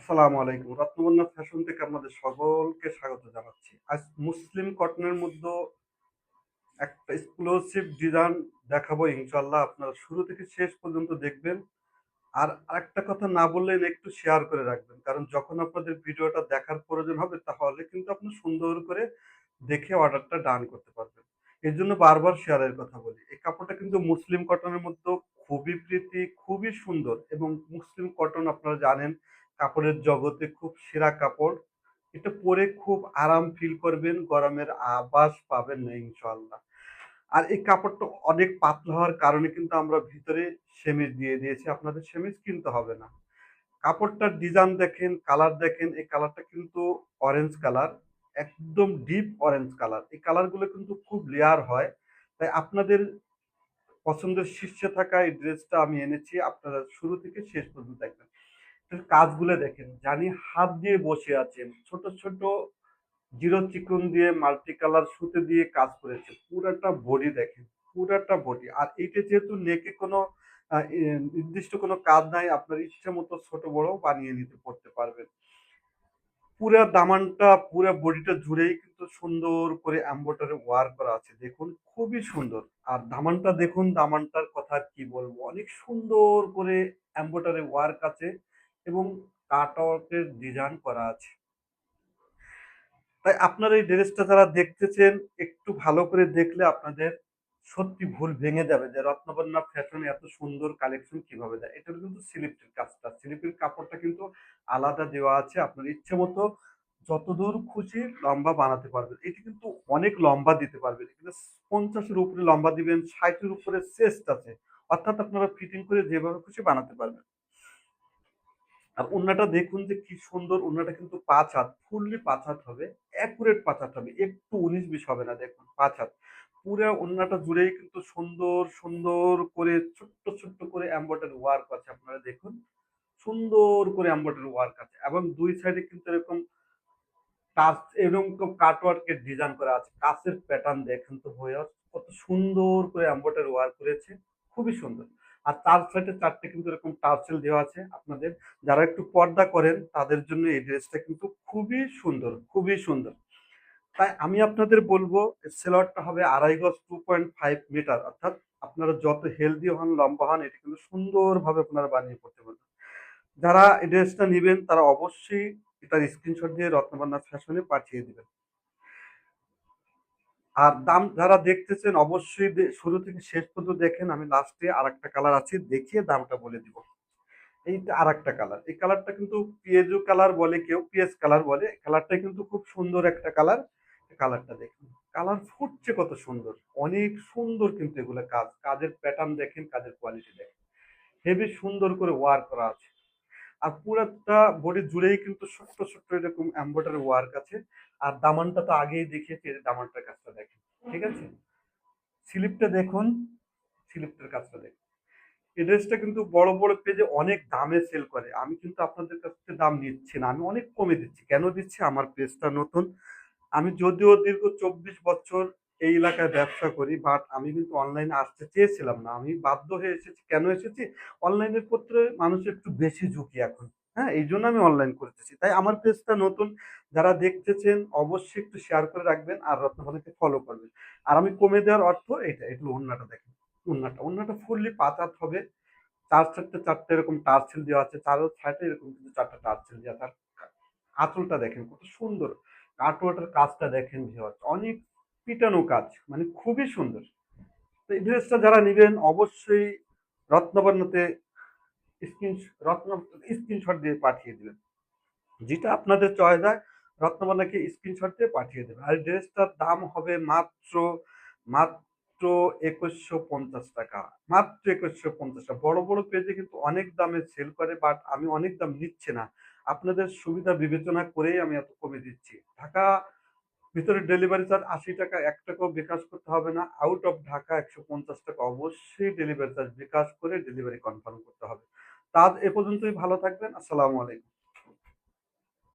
আসসালামু আলাইকুম। রত্নবন্যা ফ্যাশন থেকে আপনাদের সকলকে স্বাগত জানাচ্ছি। আজ মুসলিম কটনের মধ্যে একটা এক্সক্লুসিভ ডিজাইন দেখাবো ইনশাআল্লাহ। আপনারা শুরু থেকে শেষ পর্যন্ত দেখবেন। আর আরেকটা কথা না বললেই না, একটু শেয়ার করে রাখবেন। কারণ যখন আপনাদের ভিডিওটা দেখার প্রয়োজন হবে তাহলে কিন্তু আপনি সুন্দর করে দেখে অর্ডারটা ডান করতে পারবেন। এজন্য বারবার শেয়ারের কথা বলি। এই কাপড়টা কিন্তু মুসলিম কটনের মধ্যেও খুবই প্রীতি, খুবই সুন্দর এবং মুসলিম কটন আপনারা জানেন কাপড়ের জগতে খুব সেরা কাপড়। এটা পরে খুব আরাম ফিল করবেন, গরমের আভাস পাবেন না ইনশাআল্লাহ। আর এই কাপড়টা অনেক পাতলা হওয়ার কারণে কিন্তু আমরা ভিতরে সেমিজ দিয়ে দিয়েছি। আপনাদের সেমিজ কিনতে হবে না। কাপড়টার ডিজাইন দেখেন, কালার দেখেন। এই কালারটা কিন্তু অরেঞ্জ কালার, একদম ডিপ অরেঞ্জ কালার। এই কালারগুলো কিন্তু খুব রেয়ার হয়। তাই আপনাদের পছন্দের শীর্ষে থাকা এই ড্রেসটা আমি এনেছি। আপনারা শুরু থেকে শেষ পর্যন্ত দেখবেন। এর কাজগুলো দেখেন। জানি হাত দিয়ে বসে আছেন। ছোট, ছোট জিরো চিকন দিয়ে মাল্টি কালার সুতো দিয়ে কাজ করেছে। পুরাটা বডি দেখেন, পুরাটা বডি। আর এইটা যেহেতু নেকে কোনো নির্দিষ্ট কোনো কাজ নাই, আপনার ইচ্ছে মতো ছোট বড় বানিয়ে নিতে পড়তে পারবেন। পুরা দামানটা পুরা বডিটা জুড়েই কিন্তু সুন্দর করে এমব্রয়ডারি ওয়ার্ক করা আছে। দেখুন খুবই সুন্দর। আর দামানটা দেখুন, দামানটার কথা আর কি বলবো, অনেক সুন্দর করে এমব্রয়ডারি ওয়ার্ক আছে এবং কাটওয়ার্কের ডিজাইন করা আছে। তাই আপনারা এই ড্রেসটা যারা দেখতেছেন, একটু ভালো করে দেখলে আপনাদের সত্যি ভুল ভেঙে যাবে যে রত্নবন্যা ফ্যাশনে এত সুন্দর কালেকশন কিভাবে দেয়। এটার কিন্তু স্লিপের কাজটা, স্লিপের কাপড়টা কিন্তু আলাদা দেওয়া আছে। আপনার ইচ্ছে মতো যতদূর খুশি লম্বা বানাতে পারবেন। এটি কিন্তু অনেক লম্বা দিতে পারবেন। এখানে ৫০ এর উপরে লম্বা দিবেন, ৬০ এর উপরে চেস্ট আছে। অর্থাৎ আপনারা ফিটিং করে যেভাবে খুশি বানাতে পারবেন। আর ওড়নাটা দেখুন যে কি সুন্দর। ওড়নাটা কিন্তু ৫ হাত, ফুললি ৫ হাত হবে, অ্যাকুরেট ৫ হাত হবে, একটু ১৯-২০ হবে না। দেখুন ৫ হাত। পুরা ওড়নাটা জুড়েই কিন্তু সুন্দর, সুন্দর করে ছোট্ট, ছোট্ট করে এমব্রয়ডারি ওয়ার্ক আছে। আপনারা দেখুন, সুন্দর করে এমব্রয়ডারি ওয়ার্ক আছে এবং ২ সাইডে কিন্তু এরকম কাজ, এরকম কাটওয়ার্কের ডিজাইন করা আছে। কাছের প্যাটার্ন দেখেন তো ভাইয়া, কত সুন্দর করে এমব্রয়ডারি ওয়ার্ক করেছে। খুবই সুন্দর। আর ৪ সাইডে ৪ টে কিন্তু এরকম টার্সেল দেওয়া আছে। আপনাদের যারা একটু পর্দা করেন তাদের জন্য এই ড্রেসটা কিন্তু খুবই সুন্দর, খুবই সুন্দর। তাই আমি আপনাদের বলবো সেলোয়ারটা হবে ২.৫ গজ 2.5 মিটার। অর্থাৎ আপনারা যত হেলদি হন, লম্বা হন, এটা কিন্তু সুন্দরভাবে আপনারা বানিয়ে পড়তে পারবেন। যারা এই ড্রেসটা নিবেন তারা অবশ্যই এটার স্ক্রিনশট দিয়ে রত্নবন্যা ফ্যাশনে পাঠিয়ে দিবেন। আর দাম যারা দেখতেছেন অবশ্যই শুরু থেকে শেষ পর্যন্ত দেখেন। আমি লাস্টে আরেকটা কালার আছে, দেখিয়ে দামটা বলে দিব। এইটা আরেকটা কালার। এই কালারটা কিন্তু পিয়েজো কালার বলে, কেউ পিএস কালার বলে। কালারটা কিন্তু খুব সুন্দর একটা কালার। কালারটা দেখুন। কালার ফুটছে কত সুন্দর। অনেক সুন্দর কিন্তু এগুলা কাজ। কাজের প্যাটার্ন দেখেন, কাজের কোয়ালিটি দেখেন। হেবি সুন্দর করে ওয়ার্ক করা আছে। আর পুরাটা বডি জুড়েই কিন্তু ছোট্ট, ছোট্ট এরকম এমব্রয়ডারি ওয়ার্ক আছে। আর দামানটা তো আগেই দেখিয়েছি, এই যে দামানটার কাজটা দেখেন। ঠিক আছে? স্লিপটা দেখুন, স্লিপটার কাজটা দেখুন। এই ড্রেসটা কিন্তু বড়, বড় পেজে অনেক দামে সেল করে। আমি কিন্তু আপনাদের কাছ থেকে দাম নিচ্ছি না। আমি অনেক কমে দিচ্ছি। কেন দিচ্ছি? আমার পেজটা নতুন। আমি যদিও দীর্ঘ ২৪ বছর এই এলাকায় ব্যবসা করি, বাট আমি কিন্তু অনলাইনে আসতে চেয়েছিলাম না। আমি বাধ্য হয়ে এসেছি। কেন এসেছি? অনলাইনের ক্ষেত্রে মানুষের একটু বেশি ঝুঁকি এখন। হ্যাঁ? এইজন্য আমি অনলাইন করতেছি। তাই আমার পেজটা নতুন। যারা দেখতেছেন অবশ্যই একটু শেয়ার করে রাখবেন আর রত্নভানুকে ফলো করবেন। আর আমি কমে দেওয়ার অর্থ এটা। একটু ওড়নাটা দেখেন। ওড়নাটা ফুললি ৫ হাত হবে। ৪ টে এরকম টার্সেল দেওয়া আছে। ৪ সাইডে এরকম কিন্তু ৪ টা টার্সেল দেওয়া আছে। আর আঁচলটা দেখেন কত সুন্দর। কাটওয়ার্কের কাজটা দেখেন ভিউয়ার্স। অনেক পিটানো কাজ। মানে খুবই সুন্দর। তো এই ড্রেসটা যারা নিবেন অবশ্যই রত্নবর্ণতে স্ক্রিন রত্ন স্ক্রিনশট দিয়ে পাঠিয়ে দিবেন। যেটা আপনাদের চয়েস হয় রত্নবালাকে স্ক্রিনশট দিয়ে পাঠিয়ে দেবেন। আর ড্রেসটার দাম হবে মাত্র মাত্র ২১৫০ টাকা। মাত্র ২১৫০ টাকা। বড়, বড় পেজে কিন্তু অনেক দামে সেল করে, বাট আমি অনেক দাম নিচ্ছি না। আপনাদের সুবিধা বিবেচনা করেই আমি এত কমে দিচ্ছি। ঢাকা ভিতরে ডেলিভারি চার্জ ৮০ টাকা, ৳১ বিকাশ করতে হবে না। আউট অফ ঢাকা ৳১৫০ অবশ্যই ডেলিভারি চার্জ বিকাশ করে ডেলিভারি কনফার্ম করতে হবে। তা আজ এ পর্যন্তই। ভালো থাকবেন। আসসালামু আলাইকুম।